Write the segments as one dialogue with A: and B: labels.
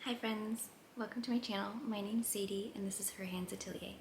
A: Hi friends, welcome to my channel. My name is Sadie and this is Her Hands Atelier.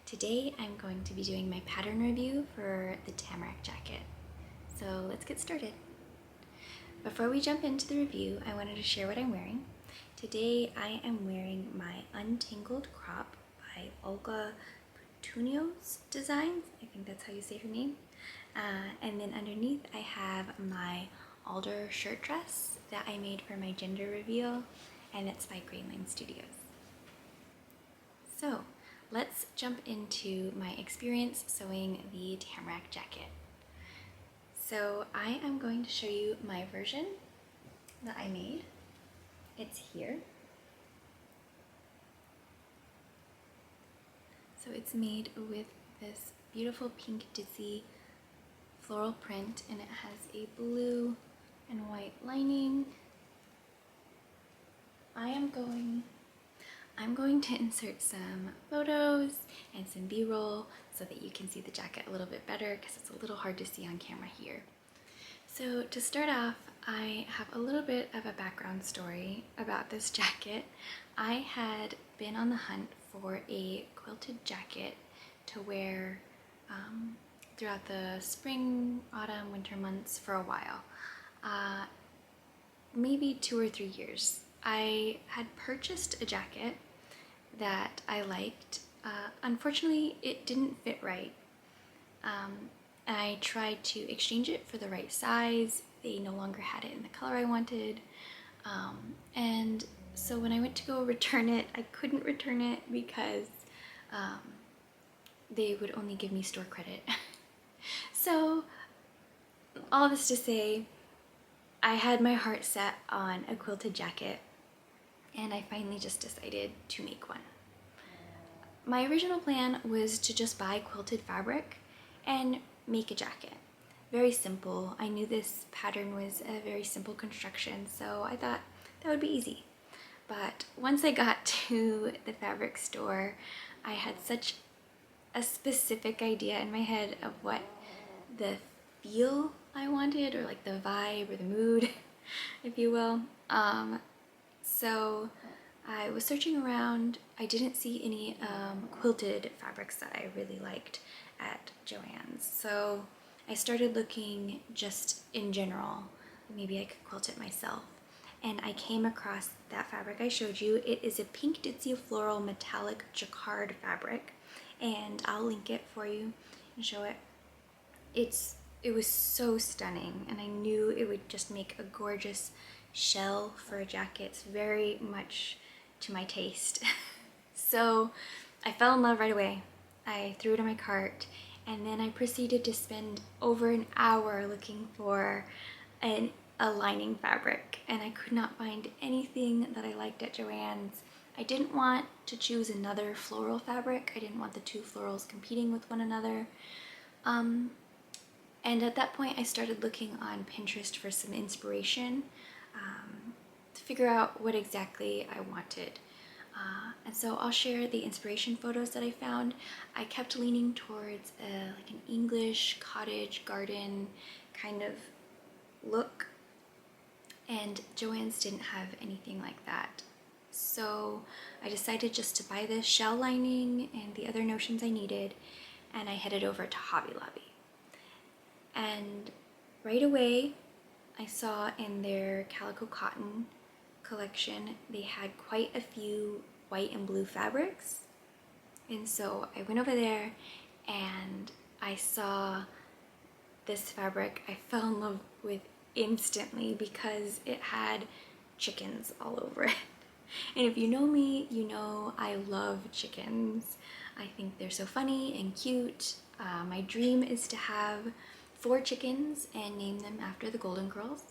A: Today I'm going to be doing my pattern review for the Tamarack Jacket. So let's get started. Before we jump into the review, I wanted to share what I'm wearing. Today I am wearing my Untangled Crop by Olga Petunio's Designs. I think that's how you say her name. And then underneath I have my Alder Shirtdress that I made for my gender reveal, and it's by Grainline Studios. So let's jump into my experience sewing the Tamarack Jacket. So I am going to show you my version that I made. It's here. So it's made with this beautiful pink Ditsy floral print, and it has a blue and white lining. I'm going to insert some photos and some B-roll so that you can see the jacket a little bit better, because it's a little hard to see on camera here. So to start off, I have a little bit of a background story about this jacket. I had been on the hunt for a quilted jacket to wear throughout the spring, autumn, winter months for a while. Maybe 2 or 3 years. I had purchased a jacket that I liked. Unfortunately, it didn't fit right. I tried to exchange it for the right size. They no longer had it in the color I wanted. And so when I went to go return it, I couldn't return it because they would only give me store credit. So all this to say, I had my heart set on a quilted jacket, and I finally just decided to make one. My original plan was to just buy quilted fabric and make a jacket. Very simple. I knew this pattern was a very simple construction, so I thought that would be easy. But once I got to the fabric store, I had such a specific idea in my head of what the feel I wanted, or like the vibe or the mood, if you will. So I was searching around. I didn't see any quilted fabrics that I really liked at Joanns. So I started looking just in general. Maybe I could quilt it myself. And I came across that fabric I showed you. It is a pink Ditsy floral metallic Jacquard fabric, and I'll link it for you and show it. It was so stunning, and I knew it would just make a gorgeous shell for a jacket. It's very much to my taste. So I fell in love right away. I threw it in my cart, and then I proceeded to spend over an hour looking for a lining fabric, and I could not find anything that I liked at Joann's. I didn't want to choose another floral fabric. I didn't want the two florals competing with one another. And at that point I started looking on Pinterest for some inspiration to figure out what exactly I wanted. And so I'll share the inspiration photos that I found. I kept leaning towards like an English cottage garden kind of look, and Joann's didn't have anything like that. So I decided just to buy the shell lining and the other notions I needed, and I headed over to Hobby Lobby. And right away I saw in their Calico cotton collection they had quite a few white and blue fabrics, and so I went over there and I saw this fabric I fell in love with instantly because it had chickens all over it. And if you know me, you know I love chickens. I think they're so funny and cute. My dream is to have 4 chickens and name them after the Golden Girls.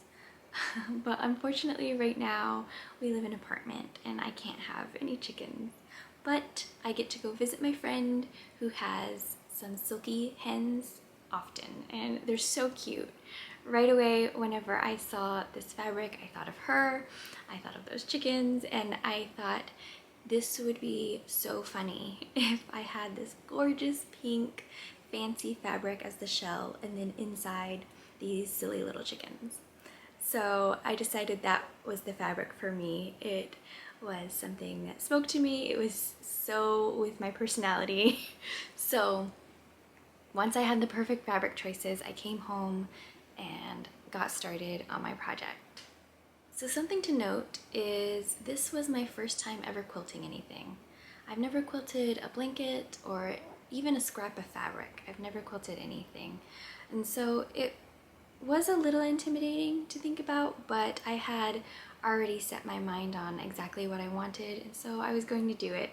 A: But unfortunately right now we live in an apartment and I can't have any chickens. But I get to go visit my friend who has some silky hens often, and they're so cute. Right away, whenever I saw this fabric, I thought of her, I thought of those chickens, and I thought this would be so funny if I had this gorgeous pink fancy fabric as the shell, and then inside these silly little chickens. So I decided that was the fabric for me. It was something that spoke to me. It was so with my personality. So once I had the perfect fabric choices, I came home and got started on my project. So something to note is this was my first time ever quilting anything. I've never quilted a blanket or even a scrap of fabric. I've never quilted anything. And so it was a little intimidating to think about, but I had already set my mind on exactly what I wanted, and so I was going to do it.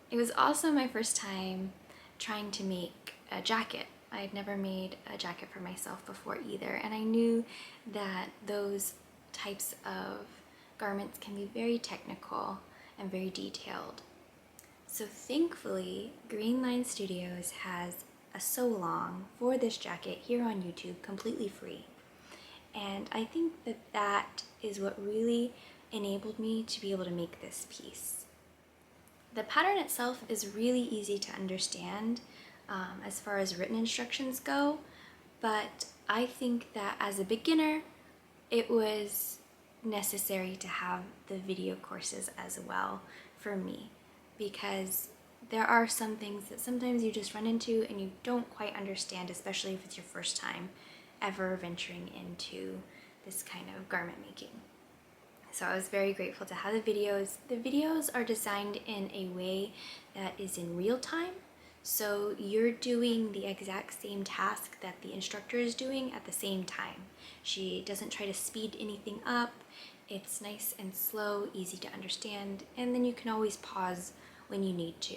A: It was also my first time trying to make a jacket. I had never made a jacket for myself before either, and I knew that those types of garments can be very technical and very detailed. So thankfully, Grainline Studios has a sew-along for this jacket here on YouTube completely free. And I think that that is what really enabled me to be able to make this piece. The pattern itself is really easy to understand as far as written instructions go, but I think that as a beginner, it was necessary to have the video courses as well for me, because there are some things that sometimes you just run into and you don't quite understand, especially if it's your first time ever venturing into this kind of garment making. So I was very grateful to have the videos. The videos are designed in a way that is in real time, so you're doing the exact same task that the instructor is doing at the same time. She doesn't try to speed anything up. It's nice and slow, easy to understand, and then you can always pause when you need to.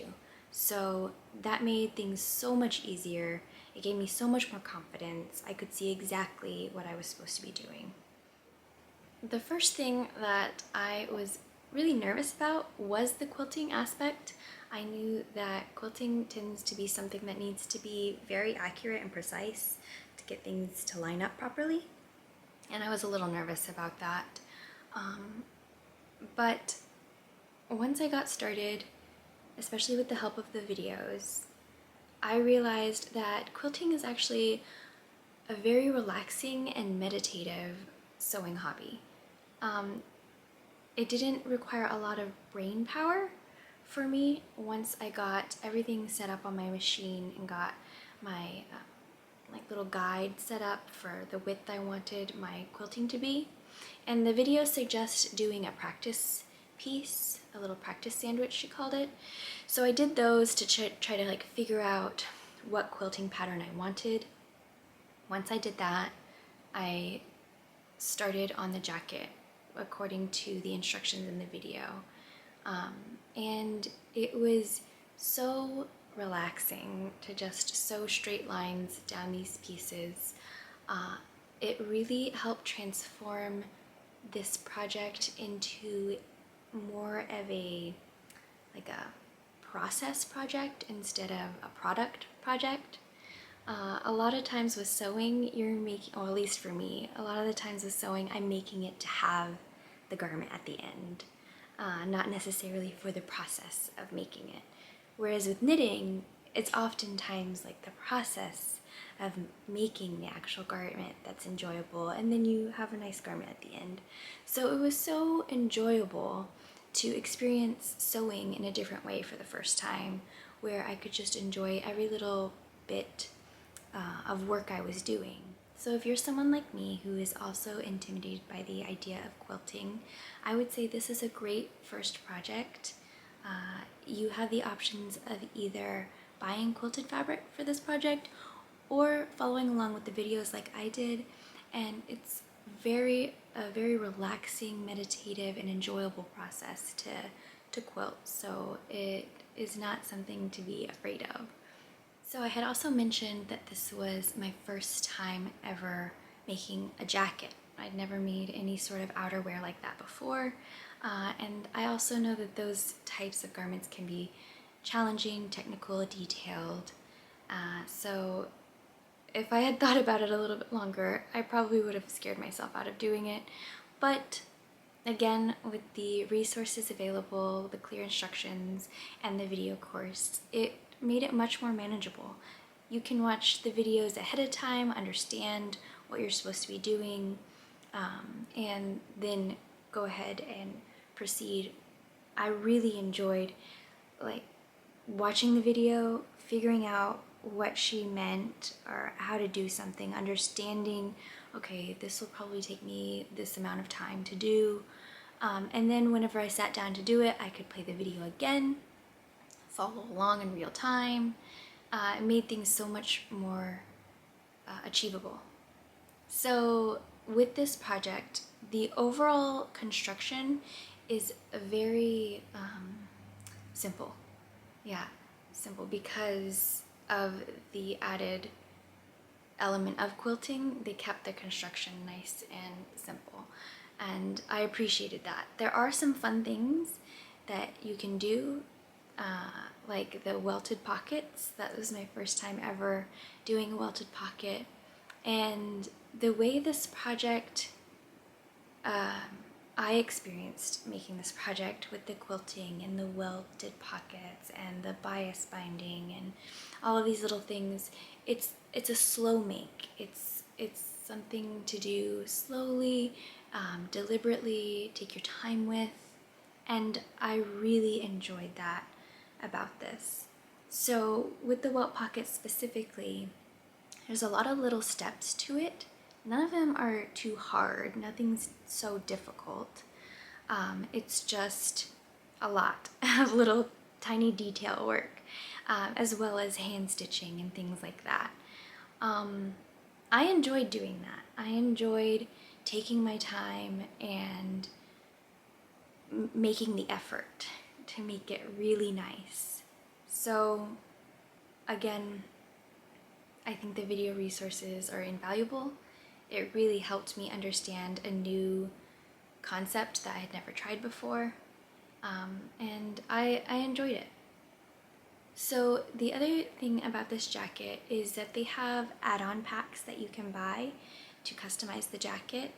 A: So that made things so much easier. It gave me so much more confidence. I could see exactly what I was supposed to be doing. The first thing that I was really nervous about was the quilting aspect. I knew that quilting tends to be something that needs to be very accurate and precise to get things to line up properly, and I was a little nervous about that. But once I got started, especially with the help of the videos, I realized that quilting is actually a very relaxing and meditative sewing hobby. It didn't require a lot of brain power for me once I got everything set up on my machine and got my like little guide set up for the width I wanted my quilting to be. And the video suggests doing a practice piece, a little practice sandwich she called it. So I did those to try to like figure out what quilting pattern I wanted. Once I did that, I started on the jacket according to the instructions in the video. And it was so relaxing to just sew straight lines down these pieces. It really helped transform this project into more of a process project instead of a product project. A lot of times with sewing, you're making, or at least for me, a lot of the times with sewing, I'm making it to have the garment at the end, not necessarily for the process of making it. Whereas with knitting, it's oftentimes like the process of making the actual garment that's enjoyable, and then you have a nice garment at the end. So it was so enjoyable to experience sewing in a different way for the first time, where I could just enjoy every little bit of work I was doing. So if you're someone like me who is also intimidated by the idea of quilting, I would say this is a great first project. You have the options of either buying quilted fabric for this project or following along with the videos like I did, and it's a very relaxing, meditative, and enjoyable process to quilt, so it is not something to be afraid of. So I had also mentioned that this was my first time ever making a jacket. I'd never made any sort of outerwear like that before, and I also know that those types of garments can be challenging, technical, detailed, so if I had thought about it a little bit longer, I probably would have scared myself out of doing it. But again, with the resources available, the clear instructions, and the video course, it made it much more manageable. You can watch the videos ahead of time, understand what you're supposed to be doing, and then go ahead and proceed. I really enjoyed like watching the video, figuring out what she meant or how to do something, understanding, okay, this will probably take me this amount of time to do. And then whenever I sat down to do it, I could play the video again, follow along in real time. It made things so much more achievable. So with this project, the overall construction is very simple. Yeah, simple because of the added element of quilting. They kept the construction nice and simple, and I appreciated that. There are some fun things that you can do, like the welted pockets. That was my first time ever doing a welted pocket, and the way this project I experienced making this project with the quilting and the welted pockets and the bias binding and all of these little things, it's a slow make. It's something to do slowly, deliberately, take your time with, and I really enjoyed that about this. So with the welt pocket specifically, there's a lot of little steps to it. None of them are too hard. Nothing's so difficult. It's just a lot of little tiny detail work, as well as hand stitching and things like that. I enjoyed doing that. I enjoyed taking my time and making the effort to make it really nice. So again, I think the video resources are invaluable. It really helped me understand a new concept that I had never tried before, and I enjoyed it. So the other thing about this jacket is that they have add-on packs that you can buy to customize the jacket.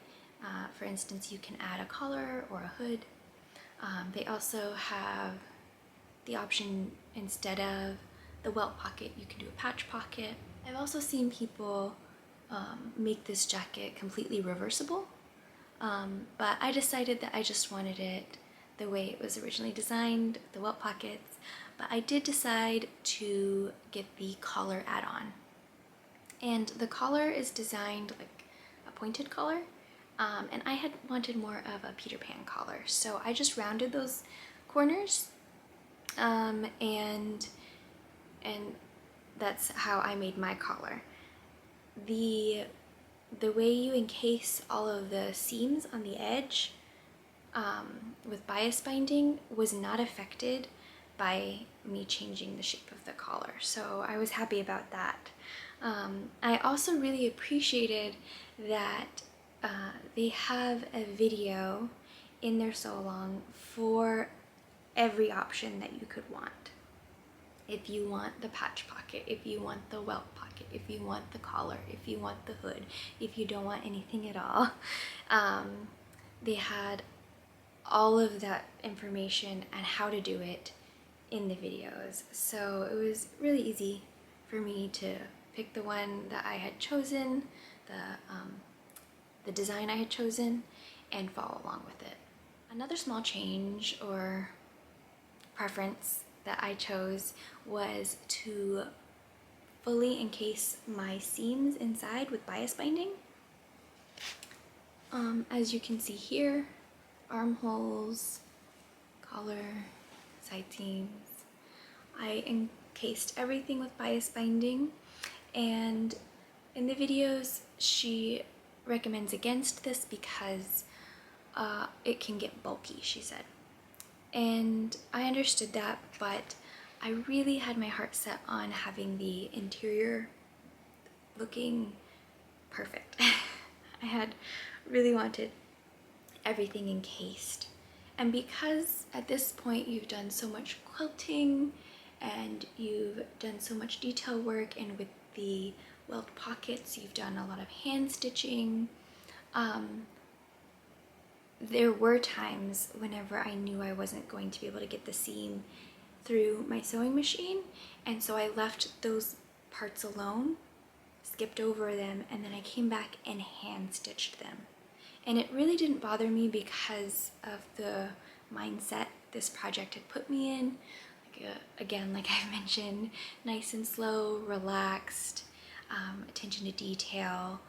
A: For instance, you can add a collar or a hood. They also have the option, instead of the welt pocket, you can do a patch pocket. I've also seen people make this jacket completely reversible, but I decided that I just wanted it the way it was originally designed, the welt pockets, but I did decide to get the collar add-on. And the collar is designed like a pointed collar, and I had wanted more of a Peter Pan collar, so I just rounded those corners, and that's how I made my collar. The way you encase all of the seams on the edge with bias binding was not affected by me changing the shape of the collar, so I was happy about that. I also really appreciated that they have a video in their sew along for every option that you could want. If you want the patch pocket, if you want the welt pocket, if you want the collar, if you want the hood, if you don't want anything at all, they had all of that information and how to do it in the videos. So it was really easy for me to pick the one that I had chosen, the design I had chosen, and follow along with it. Another small change or preference that I chose was to fully encase my seams inside with bias binding. As you can see here, armholes, collar, side seams. I encased everything with bias binding, and in the videos she recommends against this because it can get bulky, she said. And I understood that, but I really had my heart set on having the interior looking perfect. I had really wanted everything encased. And because at this point you've done so much quilting and you've done so much detail work, and with the welt pockets you've done a lot of hand stitching, there were times whenever I knew I wasn't going to be able to get the seam through my sewing machine, and so I left those parts alone, skipped over them, and then I came back and hand stitched them. And it really didn't bother me because of the mindset this project had put me in. Again, like I've mentioned, nice and slow, relaxed, attention to detail.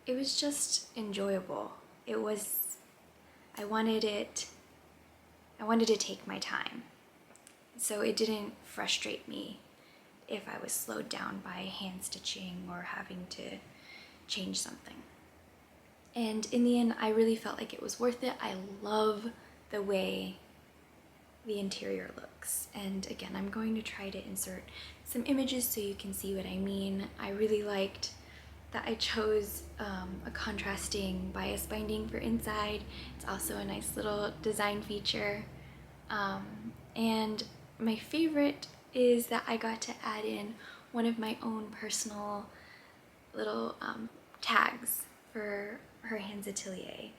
A: It was just enjoyable. I wanted to take my time. So it didn't frustrate me if I was slowed down by hand stitching or having to change something. And in the end, I really felt like it was worth it. I love the way the interior looks. And again, I'm going to try to insert some images so you can see what I mean. I really liked that I chose a contrasting bias binding for inside. It's also a nice little design feature. And my favorite is that I got to add in one of my own personal little tags for her hands atelier.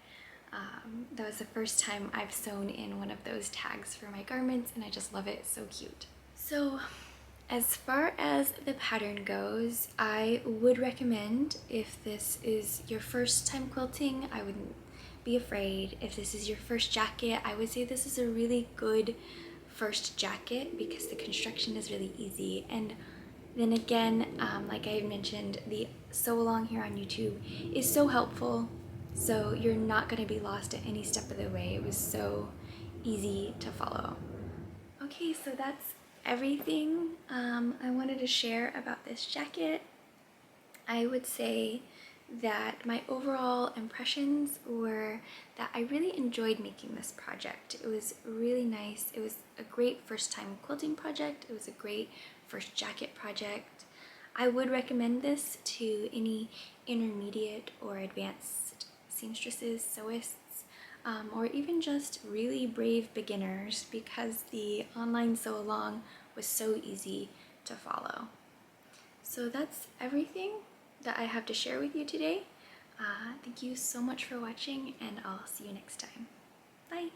A: That was the first time I've sewn in one of those tags for my garments, and I just love it. It's so cute. So as far as the pattern goes, I would recommend, if this is your first time quilting, I wouldn't be afraid. If this is your first jacket, I would say this is a really good first jacket because the construction is really easy. And then again, like I mentioned, the sew along here on YouTube is so helpful, so you're not going to be lost at any step of the way. It was so easy to follow. Okay, so that's everything I wanted to share about this jacket. I would say that my overall impressions were that I really enjoyed making this project. It was really nice. It was a great first time quilting project. It was a great first jacket project. I would recommend this to any intermediate or advanced seamstresses, sewists, or even just really brave beginners, because the online sew along was so easy to follow. So that's everything that I have to share with you today. Thank you so much for watching, and I'll see you next time. Bye!